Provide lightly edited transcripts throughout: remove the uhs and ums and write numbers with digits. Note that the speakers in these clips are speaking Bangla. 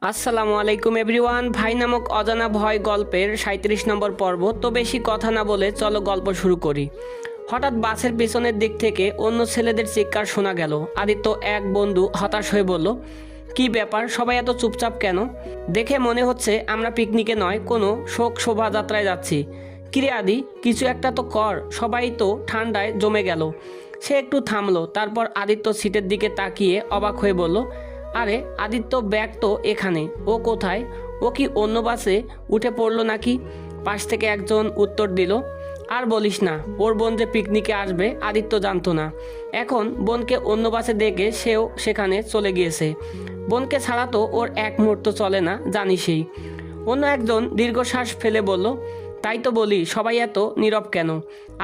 আসসালামু আলাইকুম এভরিওয়ান। ভাই নামক অজানা ভয় গল্পের ৩৭ নম্বর পর্ব। তো বেশি কথা না বলে চলো গল্প শুরু করি। হঠাৎ বাসের পেছনের দিক থেকে অন্য ছেলেদের চিৎকার শোনা গেল। আদিত্য এক বন্ধু হতাশ হয়ে বলল, কি ব্যাপার, সবাই এত চুপচাপ কেন? দেখে মনে হচ্ছে আমরা পিকনিকে নয়, কোনো শোক শোভাযাত্রায় যাচ্ছি। কিরে আদি, কিছু একটা তো কর, সবাই তো ঠান্ডায় জমে গেল। সে একটু থামলো, তারপর আদিত্য সিটের দিকে তাকিয়ে অবাক হয়ে বলল, আরে আদিত্য, ব্যাগ তো এখানে, ও কোথায়? ও কি অন্য বাসে উঠে পড়লো নাকি? পাশ থেকে একজন উত্তর দিল, আর বলিস না, ওর বোন যে পিকনিকে আসবে আদিত্য জানতো না। এখন বোনকে অন্য বাসে দেখে সেও সেখানে চলে গিয়েছে। বোনকে ছাড়া তো ওর এক মুহূর্ত চলে না, জানিসই। অন্য একজন দীর্ঘশ্বাস ফেলে বলল, তাই তো বলি, সবাই এত নীরব কেন?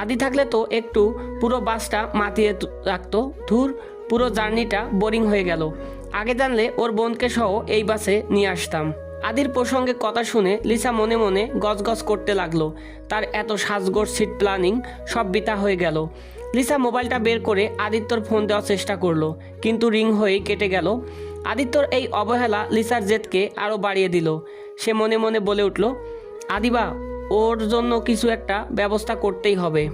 আদি থাকলে তো একটু পুরো বাসটা মাতিয়ে রাখতো। ধুর, পুরো জার্নিটা বোরিং হয়ে গেল। আগে জানলে ওর বোনকে সহ এই বাসে নিয়ে আসতাম। আদির প্রসঙ্গে কথা শুনে লিসা মনে মনে গজগজ করতে লাগলো। তার এত সাজগোজ সিট প্ল্যানিং সব বৃথা হয়ে গেল। লিসা মোবাইলটা বের করে আদিত্যর ফোন দেওয়ার চেষ্টা করলো, কিন্তু রিং হয়েই কেটে গেল। আদিত্যর এই অবহেলা লিসার জেদকে আরও বাড়িয়ে দিল। সে মনে মনে বলে উঠল, আদিবা, ওর জন্য কিছু একটা ব্যবস্থা করতেই হবে।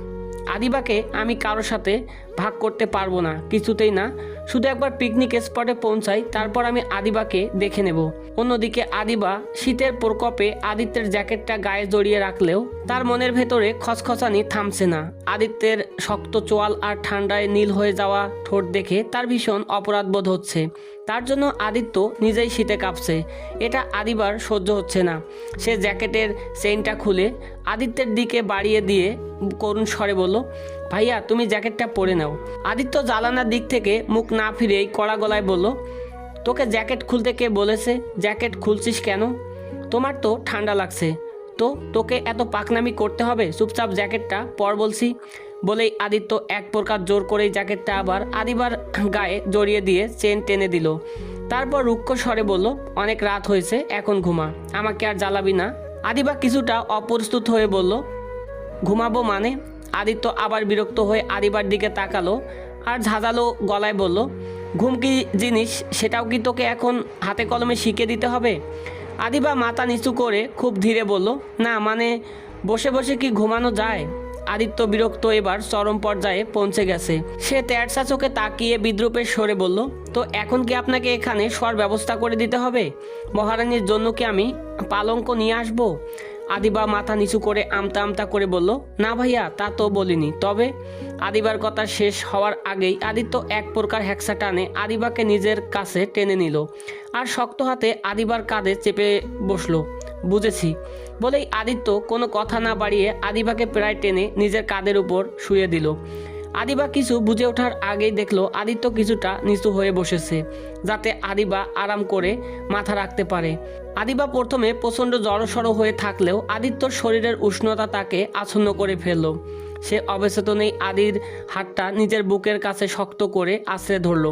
আদিবাকে আমি কারোর সাথে ভাগ করতে পারবো না, কিছুতেই না। শুধু একবার পিকনিক স্পটে পৌঁছাই, তারপর আমি আদিবাকে দেখে নেব। অন্যদিকে আদিবা শীতের প্রকোপে আদিত্যের জ্যাকেটটা গায়ে জড়িয়ে রাখলেও তার মনের ভেতরে খসখসানি থামছে না। আদিত্যের শক্ত চোয়াল আর ঠান্ডায় নীল হয়ে যাওয়া ঠোঁট দেখে তার ভীষণ অপরাধবোধ হচ্ছে। তার জন্য আদিত্য নিজেই শীতে কাঁপছে। এটা আদিবার সহ্য হচ্ছে না। সে জ্যাকেটের চেইনটা খুলে আদিত্যের দিকে বাড়িয়ে দিয়ে করুণ স্বরে বলল, ভাইয়া, তুমি জ্যাকেটটা পরে নাও। আদিত্য জানালার দিক থেকে মুখ না ফিরেই কড়া গলায় বলল, তোকে জ্যাকেট খুলতে কে বলেছে? জ্যাকেট খুলছিস কেন? তোমার তো ঠান্ডা লাগছে, তো তোকে এত পাকনামি করতে হবে? চুপচাপ জ্যাকেটটা পর বলছি। বলেই আদিত্য এক প্রকার জোর করেই জ্যাকেটটা আবার আদিবার গায়ে জড়িয়ে দিয়ে চেন টেনে দিল। তারপর রুক্ষ স্বরে বলল, অনেক রাত হয়েছে, এখন ঘুমা, আমাকে আর জ্বালাবি না। আদিবা কিছুটা অপ্রস্তুত হয়ে বলল, ঘুমাবো মানে? আদিত্য আবার বিরক্ত হয়ে আদিবার দিকে তাকালো আর ঝাঁঝালো গলায় বলল, ঘুম কি জিনিস সেটাও কি তোকে এখন হাতে কলমে শিখে দিতে হবে? আদিবা মাথা নিচু করে খুব ধীরে বলল, না মানে, বসে বসে কি ঘুমানো যায়? আদিত্য বিরক্ত এবার চরম পর্যায়ে পৌঁছে গেছে। সে তেরসা চোখে তাকিয়ে বিদ্রুপের স্বরে বলল, তো এখন কি আপনাকে এখানে শোয়ার ব্যবস্থা করে দিতে হবে? মহারানীর জন্য কি আমি পালঙ্ক নিয়ে আসবো? আদিবা মাথা নিচু করে আমতা আমতা করে বলল, না ভাইয়া, তা তো বলিনি। তবে আদিবার কথা শেষ হওয়ার আগেই আদিত্য এক প্রকার হ্যাকসা টানে আদিবাকে নিজের কাছে টেনে নিল আর শক্ত হাতে আদিবার কাঁধে চেপে বসলো। বুঝেছি বলেই আদিত্য কোনো কথা না বাড়িয়ে আদিবাকে প্রায় টেনে নিজের কাঁধের উপর শুয়ে দিল। আদিবা কিছু বুঝে ওঠার আগেই দেখলো আদিত্য কিছুটা নিচু হয়ে বসেছে, যাতে আদিবা আরাম করে মাথা রাখতে পারে। আদিবা প্রথমে প্রচণ্ড জড়সড় হয়ে থাকলেও আদিত্যর শরীরের উষ্ণতা তাকে আচ্ছন্ন করে ফেলল। সে অবচেতনেই আদির হাতটা নিজের বুকের কাছে শক্ত করে আঁচড়ে ধরল।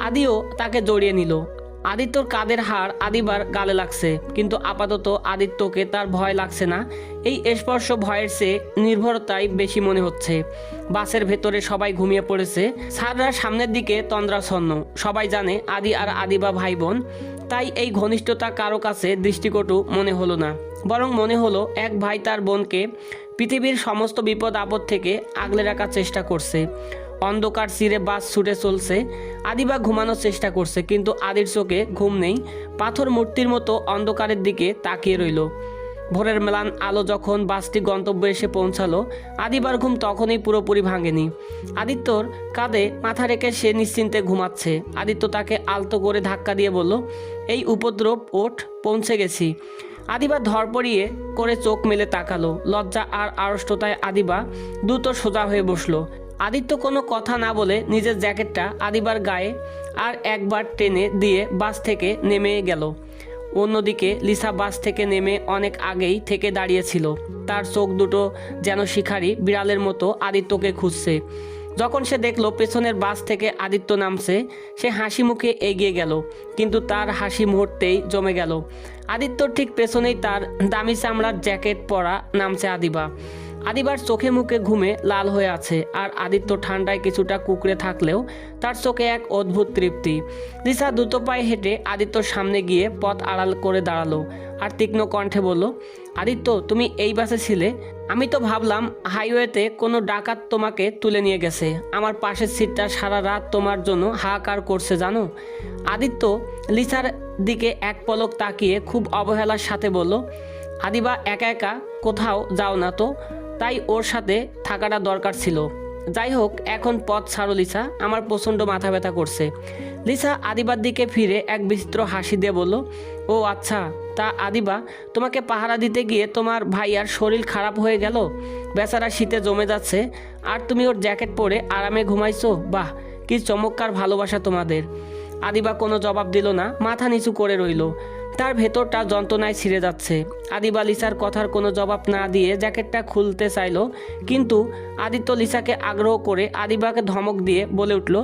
আদিও তাকে জড়িয়ে নিল। আদিত্যর কাঁধের হাড় আদিবার গালে লাগছে, কিন্তু আপাতত আদিত্যকে তার ভয় লাগছে না। এই স্পর্শ ভয়ের চেয়ে নির্ভরতাই বেশি মনে হচ্ছে। বাসের ভেতরে সবাই ঘুমিয়ে পড়েছে। স্যাররা সামনের দিকে তন্দ্রাচ্ছন্ন। সবাই জানে আদি আর আদিবা ভাই বোন, তাই এই ঘনিষ্ঠতা কারো কাছে দৃষ্টিকটু মনে হলো না, বরং মনে হলো এক ভাই তার বোনকে পৃথিবীর সমস্ত বিপদ আপদ থেকে আগলে রাখার চেষ্টা করছে। অন্ধকার চিরে বাস ছুটে চলছে। আদিবা ঘুমানোর চেষ্টা করছে, কিন্তু আদির চোখে ঘুম নেই। পাথর মূর্তির মতো অন্ধকারের দিকে তাকিয়ে রইল। ভোরের ম্লান আলো যখন বাসটি গন্তব্যে এসে পৌঁছালো, আদিবার ঘুম তখনই পুরোপুরি ভাঙেনি। আদিত্যর কাঁধে মাথা রেখে সে নিশ্চিন্তে ঘুমাচ্ছে। আদিত্য তাকে আলতো করে ধাক্কা দিয়ে বলল, এই উপদ্রব ওঠ, পৌঁছে গেছি। আদিবা ধরপড়িয়ে করে চোখ মেলে তাকালো। লজ্জা আর আড়ষ্টতায় আদিবা দ্রুত সোজা হয়ে বসলো। আদিত্য কোনো কথা না বলে নিজের জ্যাকেটটা আদিবার গায়ে আর একবার টেনে দিয়ে বাস থেকে নেমে গেল। অন্যদিকে লিসা বাস থেকে নেমে অনেক আগেই থেকে দাঁড়িয়েছিল। তার চোখ দুটো যেন শিকারী বিড়ালের মতো আদিত্যকে খুঁজছে। যখন সে দেখলো পেছনের বাস থেকে আদিত্য নামছে, সে হাসি মুখে এগিয়ে গেল, কিন্তু তার হাসি মুহূর্তেই জমে গেল। আদিত্যর ঠিক পেছনেই তার দামি চামড়ার জ্যাকেট পরা নামছে আদিবা। আদিবার চোখে মুখে ঘুমে লাল হয়ে আছে, আর আদিত্য ঠান্ডায় কিছুটা কুঁকড়ে থাকলেও তার চোখে এক অদ্ভুত তৃপ্তি। লিসা দ্রুত পায়ে হেঁটে আদিত্যর সামনে গিয়ে পথ আড়াল করে দাঁড়ালো আর তীক্ষ্ণ কণ্ঠে বলল, আদিত্য, তুমি এই বাসে ছিলে? আমি তো ভাবলাম হাইওয়েতে কোনো ডাকাত তোমাকে তুলে নিয়ে গেছে। আমার পাশের সিটটা সারা রাত তোমার জন্য হাহাকার করছে জানো। আদিত্য লিসার দিকে এক পলক তাকিয়ে খুব অবহেলার সাথে বলল, আদিবা একা একা কোথাও যাও না তো, তাই ওর সাথে থাকাটা দরকার ছিল। যাই হোক, এখন পথ ছাড়ো লিসা, আমার প্রচণ্ড মাথা ব্যথা করছে। লিসা আদিবার দিকে ফিরে এক বিচিত্র হাসি দিয়ে বলল, ও আচ্ছা, তা আদিবা, তোমাকে পাহারা দিতে গিয়ে তোমার ভাইয়ার শরীর খারাপ হয়ে গেল? বেচারা শীতে জমে যাচ্ছে, আর তুমি ওর জ্যাকেট পরে আরামে ঘুমাইছো। বাহ, কি চমৎকার ভালোবাসা তোমাদের। আদিবা কোনো জবাব দিল না, মাথা নিচু করে রইল। তার ভেতরটা যন্ত্রণায় ছিঁড়ে যাচ্ছে। আদিবা লিসার কথার কোনো জবাব না দিয়ে জ্যাকেটটা খুলতে চাইল, কিন্তু আদিত্য লিসাকে আগ্রহ করে আদিবাকে ধমক দিয়ে বলে উঠল,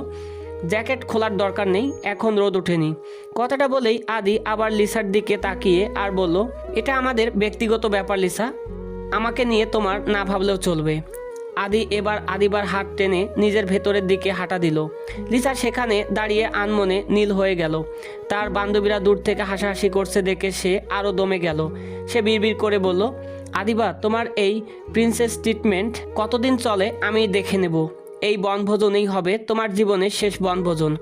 জ্যাকেট খোলার দরকার নেই, এখন রোদ ওঠেনি। কথাটা বলেই আদি আবার লিসার দিকে তাকিয়ে আর বলল, এটা আমাদের ব্যক্তিগত ব্যাপার লিসা, আমাকে নিয়ে তোমার না ভাবলেও চলবে। আদি এবার আদিবার হাত টেনে নিজের ভেতরের দিকে হাঁটা দিল। লিসা সেখানে দাঁড়িয়ে আনমনে নীল হয়ে গেল। তার বান্ধবীরা দূর থেকে হাসাহাসি করছে দেখে সে আরও দমে গেল। সে বিড়বিড় করে বলল, আদিবা, তোমার এই প্রিন্সেস ট্রিটমেন্ট কতদিন চলে আমি দেখে নেব। এই বনভোজনেই হবে তোমার জীবনের শেষ বনভোজন।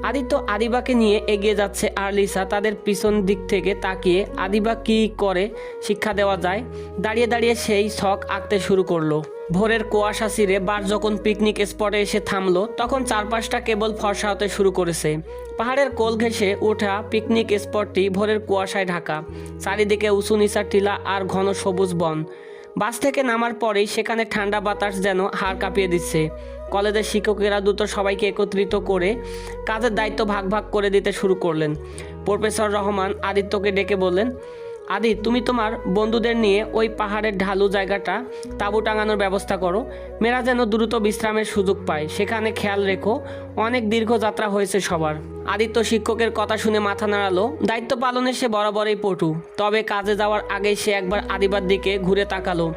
আদিত্য আদিবাকে নিয়ে এগিয়ে যাচ্ছে, আর লিসা তাদের পিছন দিক থেকে তাকিয়ে আদিবা কী করে শিক্ষা দেওয়া যায় দাঁড়িয়ে দাঁড়িয়ে সেই ছক আঁকতে শুরু করলো। ভোরের কুয়াশা ছিঁড়ে বার যখন পিকনিক স্পটে এসে থামলো, তখন চারপাশটা কেবল ফর্সা হতে শুরু করেছে। পাহাড়ের কোল ঘেঁষে ওঠা পিকনিক স্পটটি ভোরের কুয়াশায় ঢাকা। চারিদিকে উঁচু নিচা টিলা আর ঘন সবুজ বন। বাস থেকে নামার পরেই সেখানে ঠান্ডা বাতাস যেন হাড় কাঁপিয়ে দিচ্ছে। কলেজের শিক্ষকেরা দ্রুত সবাইকে একত্রিত করে কাজের দায়িত্ব ভাগ ভাগ করে দিতে শুরু করলেন। প্রফেসর রহমান আদিত্যকে ডেকে বললেন, আদি, তুমি তোমার বন্ধুদের নিয়ে ওই পাহাড়ের ঢালু জায়গাটা তাঁবু টাঙানোর ব্যবস্থা করো। মেয়েরা যেন দ্রুত বিশ্রামের সুযোগ পায়, সেখানে খেয়াল রেখো। অনেক দীর্ঘ যাত্রা হয়েছে সবার। আদিত্য শিক্ষকের কথা শুনে মাথা নাড়ালো। দায়িত্ব পালনে সে বরাবরই পটু, তবে কাজে যাওয়ার আগেই সে একবার আদিবার দিকে ঘুরে তাকালো।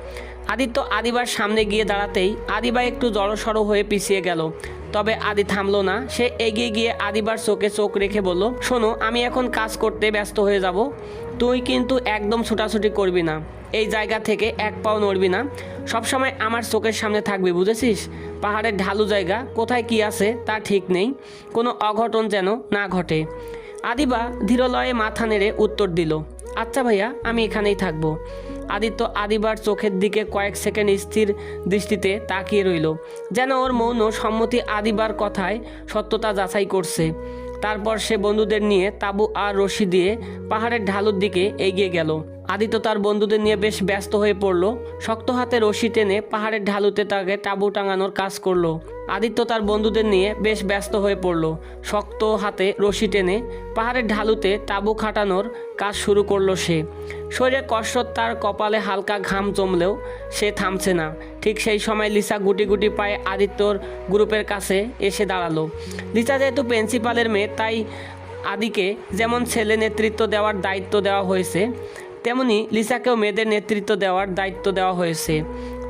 আদিত্য আদিবার সামনে গিয়ে দাঁড়াতেই আদিবা একটু জড়সড় হয়ে পিছিয়ে গেল, তবে আদি থামলো না। সে এগিয়ে গিয়ে আদিবার চোখে চোখ রেখে বলল, শোনো, আমি এখন কাজ করতে ব্যস্ত হয়ে যাব, তুই কিন্তু একদম ছুটাছুটি করবি না, এই জায়গা থেকে এক পাও নড়বি না, সবসময় আমার চোখের সামনে থাকবি, বুঝেছিস? পাহাড়ের ঢালু জায়গা, কোথায় কি আছে তা ঠিক নেই, কোনো অঘটন যেন না ঘটে। আদিবা ধীরলয়ে মাথা নেড়ে উত্তর দিল, আচ্ছা ভাইয়া, আমি এখানেই থাকবো। আদিত্য আদিবার চোখের দিকে কয়েক সেকেন্ড স্থির দৃষ্টিতে তাকিয়ে রইল, যেন ওর মৌন সম্মতি আদিবার কথায় সত্যতা যাচাই করছে। তারপর সে বন্ধুদের নিয়ে তাঁবু আর রশি দিয়ে পাহাড়ের ঢালুর দিকে এগিয়ে গেল। আদিত্য তার বন্ধুদের নিয়ে বেশ ব্যস্ত হয়ে পড়ল। শক্ত হাতে রশি টেনে পাহাড়ের ঢালুতে তাকে তাঁবু টাঙানোর কাজ করলো। আদিত্য তার বন্ধুদের নিয়ে বেশ ব্যস্ত হয়ে পড়ল। শক্ত হাতে রশি টেনে পাহাড়ের ঢালুতে তাঁবু খাটানোর কাজ শুরু করলো সে। শরীরে কসরত, তার কপালে হালকা ঘাম জমলেও সে থামছে না। ঠিক সেই সময় লিসা গুটি গুটি পায়ে আদিত্যর গ্রুপের কাছে এসে দাঁড়ালো। লিসা যেহেতু প্রিন্সিপালের মেয়ে, তাই আদিকে যেমন ছেলে নেতৃত্ব দেওয়ার দায়িত্ব দেওয়া হয়েছে, তেমনি লিসাকেও মেয়েদের নেতৃত্ব দেওয়ার দায়িত্ব দেওয়া হয়েছে।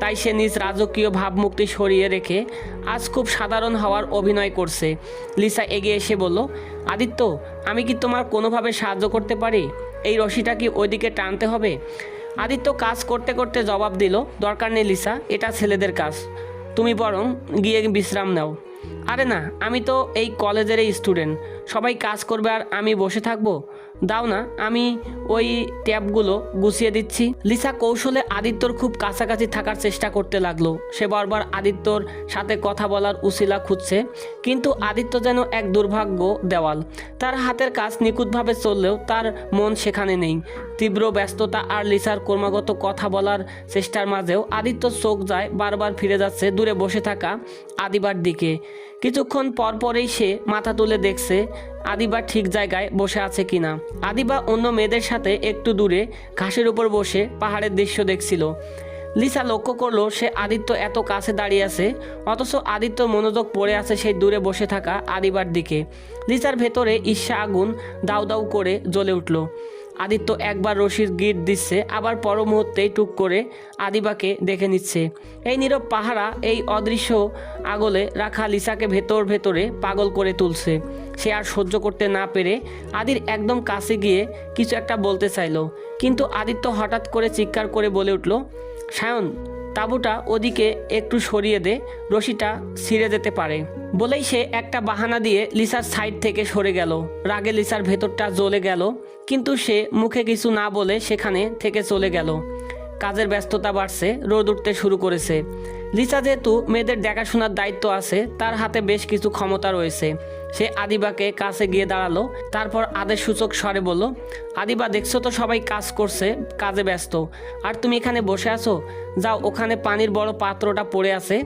তাই সে নিজ রাজকীয় ভাবমুক্তি সরিয়ে রেখে আজ খুব সাধারণ হওয়ার অভিনয় করছে। লিসা এগিয়ে এসে বলল, আদিত্য, আমি কি তোমার কোনোভাবে সাহায্য করতে পারি? এই রশিটা কি ওইদিকে টানতে হবে? আদিত্য কাজ করতে করতে জবাব দিল, দরকার নেই লিসা, এটা ছেলেদের কাজ, তুমি বরং গিয়ে বিশ্রাম নাও। আরে না, আমি তো এই কলেজেরই স্টুডেন্ট, সবাই কাজ করবে আর আমি বসে থাকবো। দাও না, আমি ওই ট্যাবগুলো গুছিয়ে দিচ্ছি। লিসা কৌশলে আদিত্যর খুব কাছাকাছি থাকার চেষ্টা করতে লাগলো। সে বারবার আদিত্যর সাথে কথা বলার উছিলা খুঁজছে, কিন্তু আদিত্য যেন এক দুর্ভাগ্য দেওয়াল। তার হাতের কাজ নিখুঁতভাবে চললেও তার মন সেখানে নেই। তীব্র ব্যস্ততা আর লিসার ক্রমাগত কথা বলার চেষ্টার মাঝেও আদিত্যর চোখ যায় বারবার ফিরে যাচ্ছে দূরে বসে থাকা আদিবার দিকে। কিছুক্ষণ পরপরেই সে মাথা তুলে দেখছে আদিবা ঠিক জায়গায় বসে আছে কিনা। আদিবা অন্য মেয়েদের সাথে একটু দূরে ঘাসের উপর বসে পাহাড়ের দৃশ্য দেখছিল। লিসা লক্ষ্য করলো সে আদিত্য এত কাছে দাঁড়িয়ে আছে, অথচ আদিত্য মনোযোগ পড়ে আছে সেই দূরে বসে থাকা আদিবার দিকে। লিসার ভেতরে ঈর্ষা আগুন দাউ দাউ করে জ্বলে উঠল। আদিত্য একবার রশির গিট দিচ্ছে, আবার পর মুহূর্তেই টুক করে আদিবাকে দেখে নিচ্ছে। এই নীরব পাহারা, এই অদৃশ্য আগলে রাখা লিসাকে ভেতরে পাগল করে তুলছে। সে আর সহ্য করতে না পেরে আদির একদম কাছে গিয়ে কিছু একটা বলতে চাইলো, কিন্তু আদিত্য হঠাৎ করে চিৎকার করে বলে উঠল, সায়ন, তাঁবুটা ওদিকে একটু সরিয়ে দে, রশিটা ছিঁড়ে যেতে পারে। বলেই সে একটা বাহানা দিয়ে লিসার সাইড থেকে সরে গেল। রাগে লিসার ভেতরটা জ্বলে গেল, কিন্তু সে মুখে কিছু না বলে সেখানে থেকে চলে গেল। কাজের ব্যস্ততা বাড়ছে, রোদ উঠতে শুরু করেছে। লিসা যেহেতু মেয়েদের দেখাশোনার দায়িত্ব আছে, তার হাতে বেশ কিছু ক্ষমতা রয়েছে। সে আদিবাকে কাছে গিয়ে দাঁড়ালো, তারপর আদেশসূচক স্বরে বলল, আদিবা, দেখছো তো সবাই কাজ করছে, কাজে ব্যস্ত, আর তুমি এখানে বসে আছো? যাও, ওখানে পানির বড় পাত্রটা পড়ে আছে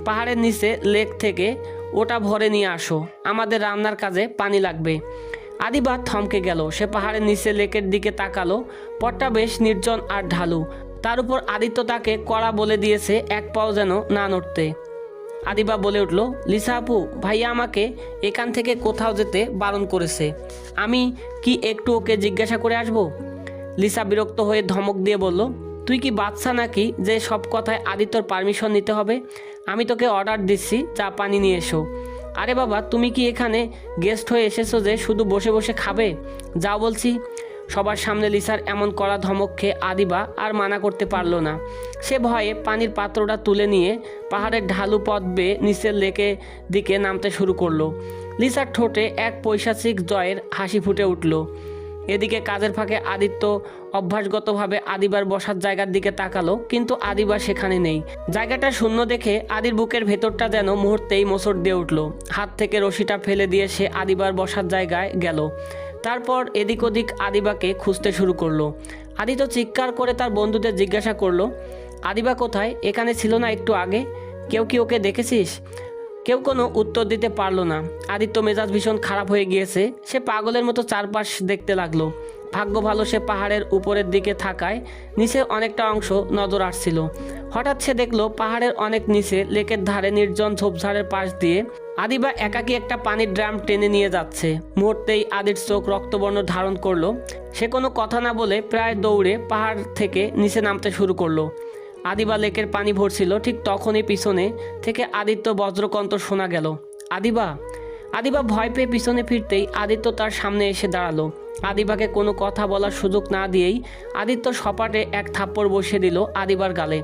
পাহাড়ের নিচে লেক থেকে, ওটা ভরে নিয়ে আসো, আমাদের রান্নার কাজে পানি লাগবে। আদিবা থমকে গেল। সে পাহাড়ের নিচে লেকের দিকে তাকালো। পথটা বেশ নির্জন আর ঢালু, তার উপর আদিত্য তাকে কড়া বলে দিয়েছে এক পাও যেন না নড়তে। আদিবা বলে উঠল, লিসা আপু, ভাইয়া আমাকে এখান থেকে কোথাও যেতে বারণ করেছে, আমি কি একটু ওকে জিজ্ঞাসা করে আসবো? লিসা বিরক্ত হয়ে ধমক দিয়ে বলল, তুই কি বাচ্চা নাকি যে সব কথায় আদিত্যর পারমিশন নিতে হবে? আমি তোকে অর্ডার দিচ্ছি, চা পানি নিয়ে এসো। আরে বাবা, তুমি কি এখানে গেস্ট হয়ে এসেছো যে শুধু বসে বসে খাবে? যাও বলছি। সবার সামনে লিসার এমন কড়া ধমক খেয়ে আদিবা আর মানা করতে পারল না। সে ভয়ে পানির পাত্রটা তুলে নিয়ে পাহাড়ের ঢালু পথ বেয়ে নিচের লেকের দিকে নামতে শুরু করলো। লিসার ঠোঁটে এক পৈশাচিক জয়ের হাসি ফুটে উঠল। এদিকে কাজের ফাঁকে আদিত্য অভ্যাসগতভাবে আদিবার বসার জায়গার দিকে তাকালো, কিন্তু আদিবা সেখানে নেই। জায়গাটা শূন্য দেখে আদির বুকের ভেতরটা যেন মুহূর্তেই মোচড় দিয়ে উঠল। হাত থেকে রশিটা ফেলে দিয়ে সে আদিবার বসার জায়গায় গেল। তারপর এদিক ওদিক আদিবাকে খুঁজতে শুরু করলো। আদিত্য চিৎকার করে তার বন্ধুদের জিজ্ঞাসা করলো, আদিবা কোথায়? এখানে ছিল না একটু আগে? কেউ কি ওকে দেখেছিস? কেউ কোনো উত্তর দিতে পারল না। আদিত্য মেজাজ ভীষণ খারাপ হয়ে গিয়েছে। সে পাগলের মতো চারপাশ দেখতে লাগলো। ভাগ্য ভালো সে পাহাড়ের উপরের দিকে থাকায় নিচে অনেকটা অংশ নজর আসছিল। হঠাৎ সে দেখলো পাহাড়ের অনেক নিচে লেকের ধারে নির্জন ঝোপঝাড়ের পাশ দিয়ে আদিবা একাকী একটা পানির ড্রাম টেনে নিয়ে যাচ্ছে। মুহূর্তেই আদির চোখ রক্তবর্ণ ধারণ করলো। সে কোনো কথা না বলে প্রায় দৌড়ে পাহাড় থেকে নিচে নামতে শুরু করলো। আদিবা লেকের পানি ভরছিল, ঠিক তখনই পিছনে থেকে আদিত্য বজ্রকণ্ঠ শোনা গেল, আদিবা। আদিবা ভয় পেয়ে পিছনে ফিরতেই আদিত্য তার সামনে এসে দাঁড়ালো। আদিবাকে কোনো কথা বলার সুযোগ না দিয়েই আদিত্য সপাটে এক থাপ্পড় বসিয়ে দিল আদিবার গালে।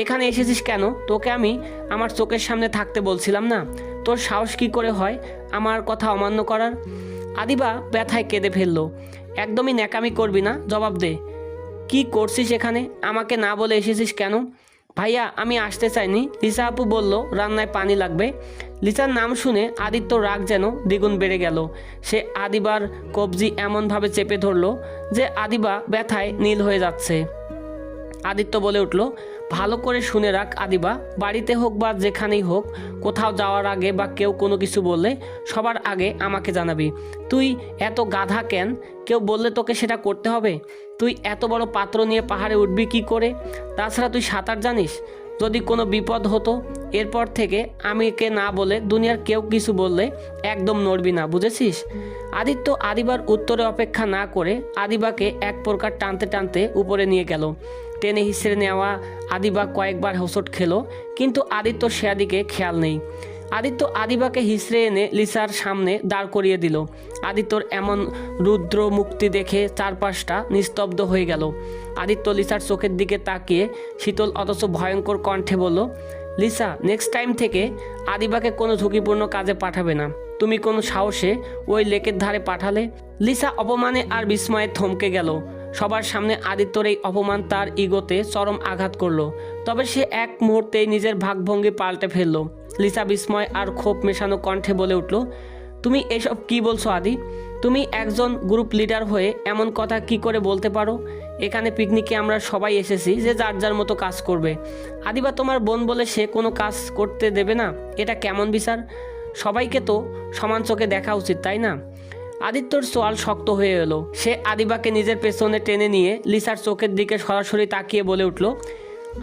এখানে এসেছিস কেন? তোকে আমি আমার চোখের সামনে থাকতে বলছিলাম না? তোর সাহস কি করে হয় আমার কথা অমান্য করার? আদিবা ব্যথায় কেঁদে ফেলল। একদমই ন্যাকামি করবি না, জবাব দে। কি করছিস এখানে? আমাকে না বলে এসেছিস কেন? ভাইয়া, আমি আসতে চাইনি। লিসা আপু বলল রান্নায় পানি লাগবে। লিসার নাম শুনে আদিত্যর রাগ যেন দ্বিগুণ বেড়ে গেল। সে আদিবার কবজি এমনভাবে চেপে ধরল যে আদিবা ব্যথায় নীল হয়ে যাচ্ছে। আদিত্য বলে উঠল, ভালো করে শুনে রাখ আদিবা, বাড়িতে হোক বা যেখানেই হোক, কোথাও যাওয়ার আগে বা কেউ কোনো কিছু বললে সবার আগে আমাকে জানাবি। তুই এত গাধা কেন? কেউ বললে তোকে সেটা করতে হবে? তুই এত বড় পাত্র নিয়ে পাহাড়ে উঠবি কি করে? তাছাড়া তুই সাঁতার জানিস? যদি কোনো বিপদ হতো এরপর থেকে আমিকে না বলে দুনিয়ার কেউ কিছু বললে একদম নড়বি না, বুঝেছিস? আদিত্য আদিবার উত্তরে অপেক্ষা না করে আদিবাকে এক প্রকার টানতে টানতে উপরে নিয়ে গেল। টেনে হিসেবে নেওয়া আদিবা কয়েকবার হোঁচট খেলো, কিন্তু আদিত্য সেদিকে খেয়াল নেই। আদিত্য আদিবাকে হিসড়ে এনে লিসার সামনে দাঁড় করিয়ে দিল। আদিত্যর এমন রুদ্র মুক্তি দেখে চারপাশটা নিস্তব্ধ হয়ে গেল। আদিত্য লিসার চোখের দিকে তাকিয়ে শীতল অথচ ভয়ঙ্কর কণ্ঠে বলল, লিসা, নেক্সট টাইম থেকে আদিবাকে কোনো ঝুঁকিপূর্ণ কাজে পাঠাবে না। তুমি কোনো সাহসে ওই লেকের ধারে পাঠালে? লিসা অপমানে আর বিস্ময়ে থমকে গেল। সবার সামনে আদিত্যর এই অপমান তার ইগোতে চরম আঘাত করলো। তবে সে এক মুহূর্তেই নিজের ভাবভঙ্গি পাল্টে ফেলল। লিসা বিস্ময় আর ক্ষোভ মেশানো কণ্ঠে বলে উঠল, তুমি এসব কি বলছো আদি? তুমি একজন গ্রুপ লিডার হয়ে এমন কথা কি করে বলতে পারো? এখানে পিকনিকে আমরা সবাই এসেছি যে যার যার মতো কাজ করবে। আদিবা তোমার বোন বলে সে কোনো কাজ করতে দেবে না? এটা কেমন বিচার? সবাইকে তো সমান চোখে দেখা উচিত, তাই না? আদিত্যর সোয়াল শক্ত হয়ে এলো। সে আদিবাকে নিজের পেছনে টেনে নিয়ে লিসার চোখের দিকে সরাসরি তাকিয়ে বলে উঠল,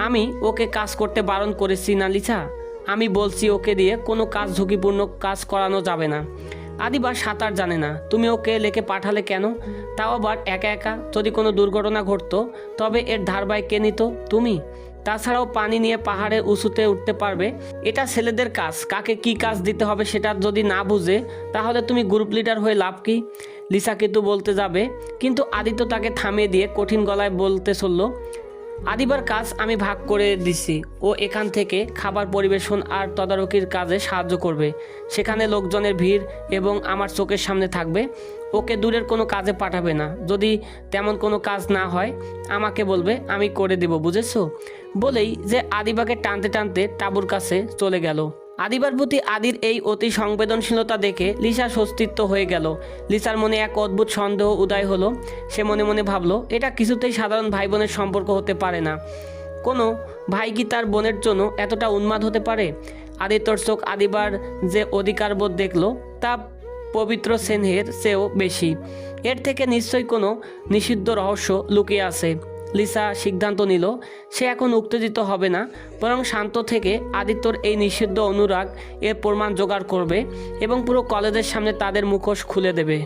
আমি ওকে কাজ করতে বারণ করেছি না লিসা? আমি বলছি ওকে দিয়ে কোনো কাজ ঝুঁকিপূর্ণ কাজ করানো যাবে না। আদিবা সাঁতার জানে না, তুমি ওকে লেকে পাঠালে কেন? তাও আবার একা একা। যদি কোনো দুর্ঘটনা ঘটতো তবে এর ধারবাই কে নিত? তুমি। তাছাড়াও পানি নিয়ে পাহাড়ের উঁচুতে উঠতে পারবে, এটা ছেলেদের কাজ। কাকে কি কাজ দিতে হবে সেটা যদি না বুঝে তাহলে তুমি গ্রুপ লিডার হয়ে লাভ কি? লিসা কিন্তু বলতে যাবে, কিন্তু আদিত্য তাকে থামিয়ে দিয়ে কঠিন গলায় বলতে চলল, আদিবার কাজ আমি ভাগ করে দিছি। ও এখান থেকে খাবার পরিবেশন আর তদারকির কাজে সাহায্য করবে। সেখানে লোকজনের ভিড় এবং আমার চোখের সামনে থাকবে। ওকে দূরের কোনো কাজে পাঠাবে না। যদি তেমন কোনো কাজ না হয় আমাকে বলবে, আমি করে দেব, বুঝেছো? বলেই যে আদিবাকে টানতে টানতে তাঁবুর কাছে চলে গেল। আদিবার প্রতি আদির এই অতি সংবেদনশীলতা দেখে লিসা স্বস্তিত্ব হয়ে গেল। লিসার মনে এক অদ্ভুত সন্দেহ উদয় হলো। সে মনে মনে ভাবল, এটা কিছুতেই সাধারণ ভাই বোনের সম্পর্ক হতে পারে না। কোনো ভাই কি তার বোনের জন্য এতটা উন্মাদ হতে পারে? আদিত্যর চোখ আদিবার যে অধিকারবোধ দেখল তা পবিত্র স্নেহের চেয়েও বেশি। এর থেকে নিশ্চয়ই কোনো নিষিদ্ধ রহস্য লুকিয়ে আছে। লিসা সিদ্ধান্ত নিল সে এখন উত্তেজিত হবে না, বরং শান্ত থেকে আদিত্যর এই নিষিদ্ধ অনুরাগ এর প্রমাণ জোগাড় করবে এবং পুরো কলেজের সামনে তাদের মুখোশ খুলে দেবে।